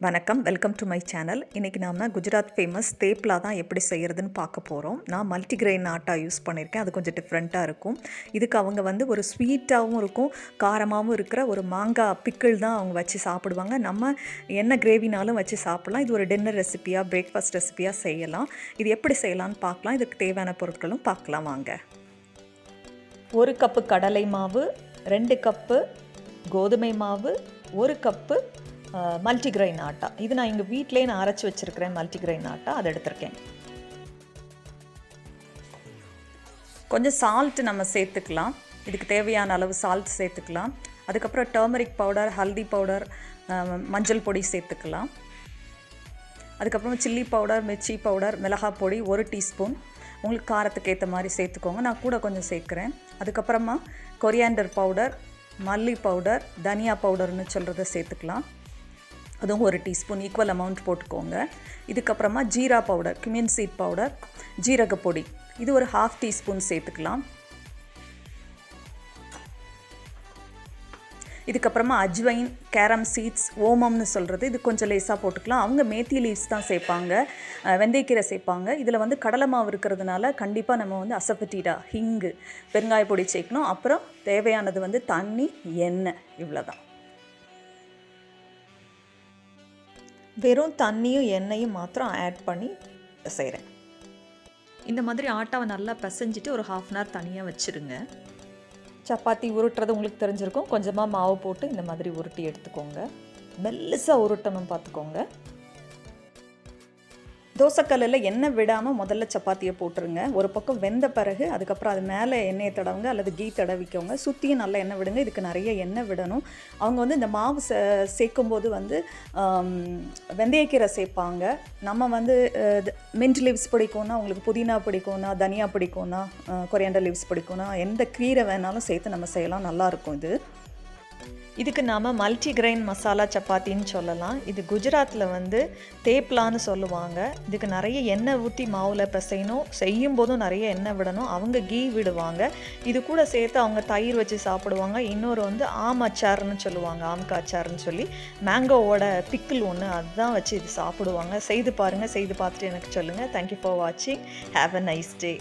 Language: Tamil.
வணக்கம், வெல்கம் டு மை சேனல். இன்றைக்கி நாம் குஜராத் ஃபேமஸ் தேப்லா தான் எப்படி செய்கிறதுன்னு பார்க்க போகிறோம். நான் மல்டிகிரெயின் ஆட்டா யூஸ் பண்ணியிருக்கேன். அது கொஞ்சம் டிஃப்ரெண்ட்டாக இருக்கும். இதுக்கு அவங்க ஒரு ஸ்வீட்டாகவும் இருக்கும், காரமாகவும் இருக்கிற ஒரு மாங்காய் பிக்கிள் தான் அவங்க வச்சு சாப்பிடுவாங்க. நம்ம என்ன கிரேவினாலும் வச்சு சாப்பிட்லாம். இது ஒரு டின்னர் ரெசிபியாக, பிரேக்ஃபாஸ்ட் ரெசிபியாக செய்யலாம். இது எப்படி செய்யலான்னு பார்க்கலாம். இதுக்கு தேவையான பொருட்களும் பார்க்கலாம் வாங்க. 1 கப்பு கடலை மாவு, 2 கப்பு கோதுமை மாவு, 1 கப்பு மல்டிகிரெயின் ஆட்டா. இது நான் எங்கள் வீட்டிலேயே அரைச்சி வச்சுருக்கிறேன். மல்டிகிரெயின் ஆட்டா அதை எடுத்திருக்கேன். கொஞ்சம் சால்ட் நம்ம சேர்த்துக்கலாம். இதுக்கு தேவையான அளவு சால்ட் சேர்த்துக்கலாம். அதுக்கப்புறம் டர்மரிக் பவுடர், ஹல்தி பவுடர், மஞ்சள் பொடி சேர்த்துக்கலாம். அதுக்கப்புறம் சில்லி பவுடர், மிர்ச்சி பவுடர், மிளகாய் பொடி 1 டீஸ்பூன். உங்களுக்கு காரத்துக்கு ஏற்ற மாதிரி சேர்த்துக்கோங்க. நான் கூட கொஞ்சம் சேர்க்குறேன். அதுக்கப்புறமா கொரியாண்டர் பவுடர், மல்லி பவுடர், தனியா பவுடர்னு சொல்கிறத சேர்த்துக்கலாம். அதுவும் 1 டீஸ்பூன் ஈக்குவல் அமௌண்ட் போட்டுக்கோங்க. இதுக்கப்புறமா ஜீரா பவுடர், cuminseed பவுடர், ஜீரக பொடி இது ஒரு 1/2 டீஸ்பூன் சேர்த்துக்கலாம். இதுக்கப்புறமா அஜ்வைன், கேரம் சீட்ஸ், ஓமம்னு சொல்கிறது இது கொஞ்சம் லேசாக போட்டுக்கலாம். அவங்க மேத்தி லீவ்ஸ் தான் சேர்ப்பாங்க, வெந்தயக்கீரை சேர்ப்பாங்க. இதில் கடலை மாவு இருக்கிறதுனால கண்டிப்பாக நம்ம அசஃபட்டீடா, ஹிங்கு, பெருங்காய பொடி சேர்க்கணும். அப்புறம் தேவையானது தண்ணி, எண்ணெய், இவ்வளோதான். வெறும் தண்ணியும் எண்ணெயும் மாத்திரம் ஆட் பண்ணி செய்கிறேன். இந்த மாதிரி ஆட்டாவை நல்லா பிசைஞ்சிட்டு ஒரு 1/2 hour தனியாக வச்சுருங்க. சப்பாத்தி உருட்டுறது உங்களுக்கு தெரிஞ்சிருக்கும். கொஞ்சமாக மாவு போட்டு இந்த மாதிரி உருட்டி எடுத்துக்கோங்க. மெல்லிசாக உருட்டணும் பார்த்துக்கோங்க. தோசைக்கல்லில் எண்ணெய் விடாமல் முதல்ல சப்பாத்தியை போட்டுருங்க. ஒரு பக்கம் வெந்த பிறகு அதுக்கப்புறம் அது மேலே எண்ணெயை தடவுங்க அல்லது கீ தடவிக்கோங்க. சுற்றியும் நல்லா எண்ணெய் விடுங்க. இதுக்கு நிறைய எண்ணெய் விடணும். அவங்க இந்த மாவு சேர்க்கும்போது வெந்தயக்கீரை சேர்ப்பாங்க. நம்ம மின்ட் லீவ்ஸ் பிடிக்கும்னா, உங்களுக்கு புதினா பிடிக்கும்னா, தனியா பிடிக்கும்னா, கொரியாண்டர் லீவ்ஸ் பிடிக்கும்னா, எந்த கீரை வேணாலும் சேர்த்து நம்ம செய்யலாம். நல்லாயிருக்கும் இது. இதுக்கு நாம் மல்டிகிரெயின் மசாலா சப்பாத்தின்னு சொல்லலாம். இது குஜராத்தில் தேப்லான்னு சொல்லுவாங்க. இதுக்கு நிறைய எண்ணெய் ஊற்றி மாவில் பிசையணும். செய்யும் போதும் நிறைய எண்ணெய் விடணும். அவங்க கீ விடுவாங்க. இது கூட சேர்த்து அவங்க தயிர் வச்சு சாப்பிடுவாங்க. இன்னொரு ஆம் அச்சார்னு சொல்லுவாங்க, ஆம்கா அச்சார்னு சொல்லி, மேங்கோவோட பிக்கிள் ஒன்று, அதுதான் வச்சு இது சாப்பிடுவாங்க. செய்து பாருங்கள். செய்து பார்த்துட்டு எனக்கு சொல்லுங்கள். தேங்க்யூ ஃபார் வாட்சிங். Have a nice day.